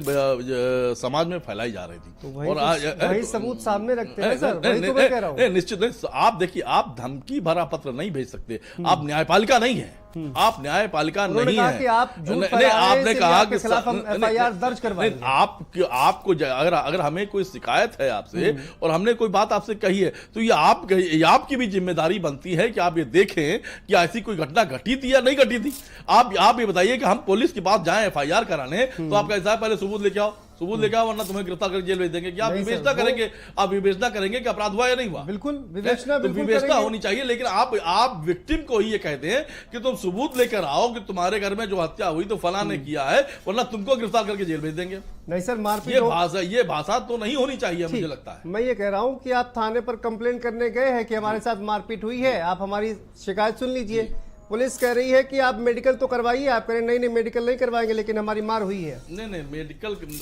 समाज में फैलाई जा रही थी। तो वही सबूत सामने रखते हैं सर, वही तो मैं कह रहा हूं। निश्चित, आप देखिए, आप धमकी भरा पत्र नहीं भेज सकते, आप न्यायपालिका नहीं है, आप न्यायपालिका नहीं है। आपने कहा कि एफआईआर दर्ज करवाएंगे। आपको अगर हमें कोई शिकायत है आपसे और हमने कोई बात आपसे कही है, तो ये आपकी भी जिम्मेदारी बनती है कि आप ये देखें कि ऐसी कोई घटना घटी थी या नहीं घटी थी। आप ये बताइए कि हम पुलिस के पास जाएं एफआईआर कराने, तो आप कैसा है, पहले सबूत लेके आओ, वरना तुम्हें गिरफ्तार कर जेल भेज देंगे। क्या आप विवेचना करेंगे कि अपराध हुआ या नहीं हुआ? बिल्कुल विवेचना होनी चाहिए, लेकिन आप विक्टिम को ही ये कहते हैं कि तुम सबूत लेकर आओ कि तुम्हारे घर में जो हत्या हुई तो फलां ने किया है, वरना तुमको गिरफ्तार करके जेल भेज देंगे। नहीं सर, मारपीट ये भाषा तो नहीं होनी चाहिए, मुझे लगता है। मैं ये कह रहा हूं कि आप थाने पर कंप्लेंट करने गए हैं कि हमारे साथ मारपीट हुई है, आप हमारी शिकायत सुन लीजिए। पुलिस कह रही है कि आप मेडिकल तो करवाइए, आप कह रहे नहीं मेडिकल नहीं करवाएंगे, लेकिन हमारी मार हुई है। नहीं,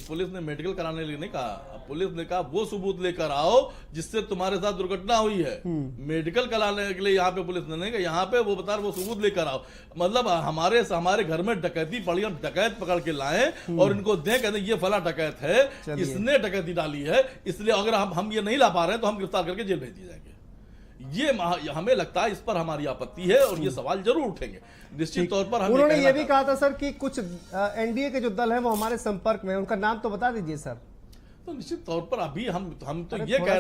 पुलिस ने मेडिकल कराने के लिए नहीं कहा। पुलिस ने कहा वो सबूत लेकर आओ जिससे तुम्हारे साथ दुर्घटना हुई है। मेडिकल कराने के लिए यहाँ पे पुलिस ने नहीं कहा, यहाँ पे वो बता रहे वो सबूत लेकर आओ। मतलब हमारे घर में डकैती पड़ी, हम डकैत पकड़ के लाए और इनको दें, कहते ये फला डकैत है, इसने डकैती डाली है, इसलिए अगर हम ये नहीं ला पा रहे हैं तो हम गिरफ्तार करके जेल भेज दिए जाएंगे। ये हमें लगता है इस पर हमारी आपत्ति है और ये सवाल जरूर उठेंगे निश्चित तौर पर। उन्होंने ये भी कहा था सर कि कुछ एनडीए के जो दल हैं वो हमारे संपर्क में, उनका नाम तो बता दीजिए सर। तो निश्चित तौर पर अभी हम तो ये कह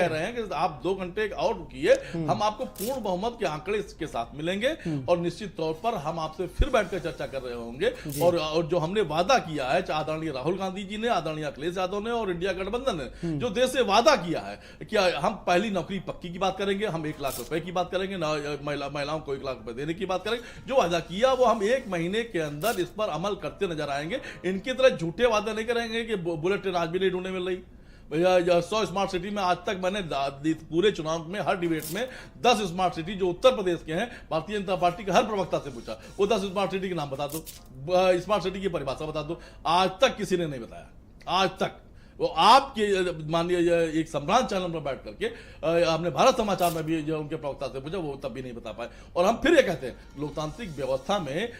रहे हैं कि आप 2 घंटे और रुकिए, हम आपको पूर्ण बहुमत के आंकड़े के साथ मिलेंगे और निश्चित तौर पर हम आपसे फिर बैठकर चर्चा कर रहे होंगे। और जो हमने वादा किया है, आदरणीय राहुल गांधी जी ने, आदरणीय अखिलेश यादव ने और इंडिया गठबंधन ने जो देश से वादा किया है कि हम पहली नौकरी पक्की की बात करेंगे, हम 1 लाख रुपए की बात करेंगे, महिलाओं को 1 लाख रुपए देने की बात करेंगे। जो वादा किया वो हम 1 महीने के अंदर इस पर अमल करते नजर आएंगे। इनकी तरह झूठे वादे नहीं करेंगे कि बुलेट ट्रेन आज भी नहीं ढूंढने मिल रही। भैया 100 स्मार्ट सिटी में आज तक मैंने पूरे चुनाव में हर डिबेट में 10 स्मार्ट सिटी जो उत्तर प्रदेश के हैं, भारतीय जनता पार्टी के हर प्रवक्ता से पूछा, वो 10 स्मार्ट सिटी के नाम बता दो, स्मार्ट सिटी की परिभाषा बता दो। आज तक किसी ने नहीं बताया, आज तक। वो आपके माननीय एक सम्राट चैनल पर बैठ करके आपने भारत समाचार में भी जो उनके प्रवक्ता से पूछा, वो तब भी नहीं बता पाए। और हम फिर ये कहते हैं, लोकतांत्रिक व्यवस्था में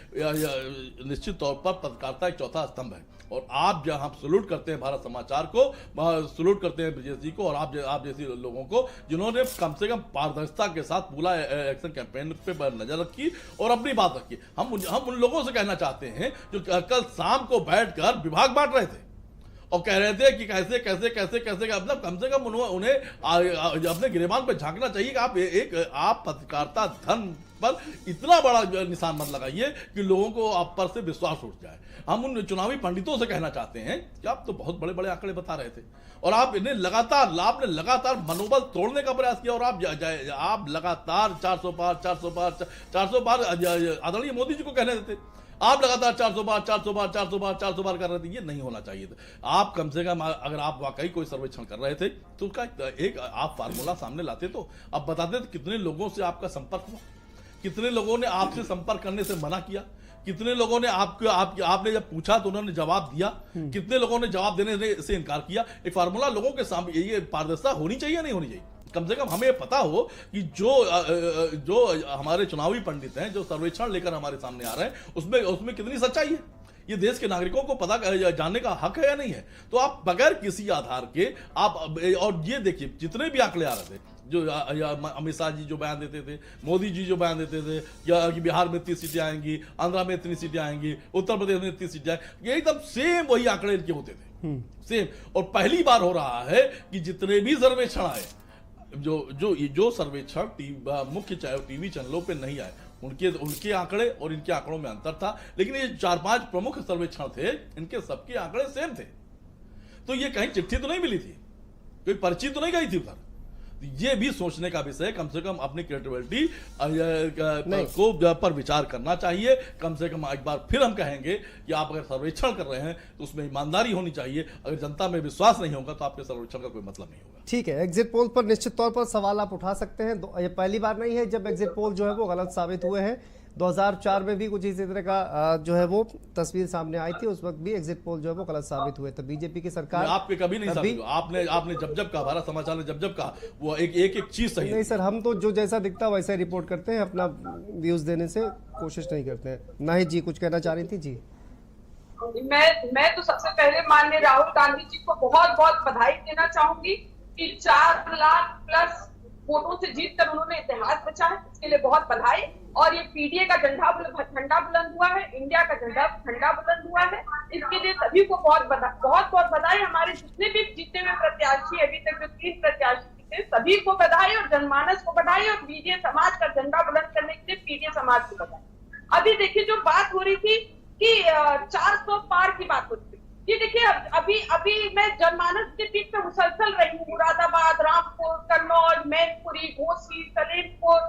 निश्चित तौर पर पत्रकारिता एक चौथा स्तंभ है। और आप जब हम सलूट करते हैं भारत समाचार को, सलूट करते हैं ब्रजेश जी को और आप जैसे लोगों को, जिन्होंने कम से कम पारदर्शिता के साथ पूरा एक्शन कैंपेन पे नजर रखी और अपनी बात रखी। हम उन लोगों से कहना चाहते हैं जो कल शाम को बैठकर विभाग बांट रहे थे और कह रहे थे कि कैसे कैसे कैसे कैसे, मतलब कम से कम उन्हें अपने गिरेबान पे झांकना चाहिए कि आप पत्रकारिता धर्म पर इतना बड़ा निशान मत लगाइए कि लोगों को आप पर से विश्वास उठ जाए। हम उन चुनावी पंडितों से कहना चाहते हैं कि आप तो बहुत बड़े बड़े आंकड़े बता रहे थे और आपने लगातार मनोबल तोड़ने का प्रयास किया और आप लगातार 400 पार आदरणीय मोदी जी को कहने देते। आप लगातार 400 बार कर रहे थे। ये नहीं होना चाहिए था। आप कम से कम अगर आप वाकई कोई सर्वेक्षण कर रहे थे तो उसका एक आप फार्मूला सामने लाते तो आप बताते तो कितने लोगों से आपका संपर्क हुआ, कितने लोगों ने आपसे संपर्क करने से मना किया, कितने लोगों ने आपने जब पूछा तो उन्होंने जवाब दिया, कितने लोगों ने जवाब देने से इनकार किया। एक फार्मूला लोगों के सामने, ये पारदर्शिता होनी चाहिए नहीं होनी चाहिए। कम से कम हमें पता हो कि जो हमारे चुनावी पंडित हैं, जो सर्वेक्षण लेकर हमारे सामने आ रहे हैं, उसमें कितनी सच्चाई है, ये देश के नागरिकों को पता जानने का हक है या नहीं है। तो आप बगैर किसी आधार के आप, और ये देखिए जितने भी आंकड़े आ रहे थे, जो अमित शाह जी जो बयान देते थे, मोदी जी जो बयान देते थे या कि बिहार में 30 सीटें आएंगी, आंध्रा में इतनी सीटें आएंगी, उत्तर प्रदेश में 30 सीटें आएंगी, ये एकदम सेम वही आंकड़े इनके होते थे, सेम। और पहली बार हो रहा है कि जितने भी सर्वेक्षण आए, जो सर्वेक्षण मुख्य टीवी चैनलों पे नहीं आए, उनके आंकड़े और इनके आंकड़ों में अंतर था, लेकिन ये 4-5 प्रमुख सर्वेक्षण थे, इनके सबके आंकड़े सेम थे। तो ये कहीं चिट्ठी तो नहीं मिली थी, कोई पर्ची तो नहीं गई थी उधर। ये भी सोचने का विषय, कम से कम अपनी क्रेडिबिलिटी को पर विचार करना चाहिए। कम से कम एक बार फिर हम कहेंगे कि आप अगर सर्वेक्षण कर रहे हैं तो उसमें ईमानदारी होनी चाहिए। अगर जनता में विश्वास नहीं होगा तो आपके सर्वेक्षण का कोई मतलब नहीं होगा। ठीक है, एग्जिट पोल पर निश्चित तौर पर सवाल आप उठा सकते हैं। ये पहली बार नहीं है जब एग्जिट पोल जो है वो गलत साबित हुए हैं। 2004 में भी कुछ इसी तरह का जो है वो तस्वीर सामने आई थी, उस वक्त भी एग्जिट पोल जो है वो गलत साबित हुए। तो बीजेपी की सरकार आपके कभी नहीं साबित हुआ। आपने जब कहा, भारत समाचार ने जब कहा, वो एक चीज सही नहीं सर, हम तो जो जैसा दिखता वैसा ही रिपोर्ट करते हैं, अपना व्यूज देने से कोशिश नहीं करते हैं। नहीं जी, कुछ कहना चाह रही थी जी। मैं तो सबसे पहले माननीय राहुल गांधी जी को बहुत बहुत बधाई देना चाहूंगी कि 4 लाख प्लस वोटों से जीतकर उन्होंने इतिहास बचा है, इसके लिए बहुत बधाई। और ये पीडीए का झंडा बुलंद हुआ है, इंडिया का झंडा बुलंद हुआ है, इसके लिए सभी को बहुत बहुत बधाई। हमारे जितने भी जीते हुए प्रत्याशी, अभी तक जो 3 प्रत्याशी जीते, सभी को बधाई और जनमानस को बधाई और पीडीए समाज का झंडा बुलंद करने के लिए पीडीए समाज को बधाई। अभी देखिए जो बात हो रही थी कि 400 पार की बात हो रही थी, ये देखिए अभी मैं जनमानस के बीच में मुसलसल रही हूँ। मुरादाबाद, रामपुर, कन्नौज, मैनपुरी, घोसी, सलेमपुर,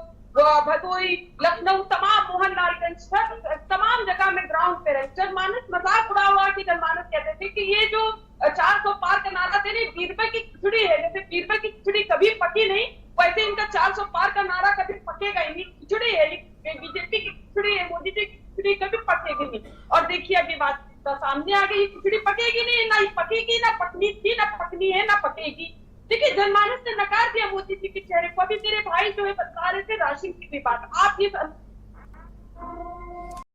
भदोई, लखनऊ, तमाम मोहनलालगंज, तमाम जगह में ग्राउंड पे रहे। जनमानस मजाक उड़ा हुआ कि जनमानस कहते थे कि ये जो 400 पार का नारा थे, बीरबल की खिचड़ी है। जैसे बीरबल की खिचड़ी कभी पकी नहीं, वैसे इनका 400 पार का नारा कभी पकेगा ही नहीं। खिचड़ी है, बीजेपी की खिचड़ी है, मोदी जी की खिचड़ी कभी पकेगी नहीं। और देखिए अभी बात सामने आ गई, खिचड़ी पकेगी नहीं, ना ही पकेगी, ना पकनी थी, ना पकनी है, ना पकेगी। देखिए जनमानस ने नकार दिया मोदी जी के चेहरे को। अभी तेरे भाई जो है बता रहे थे राशन की भी बात, आप ये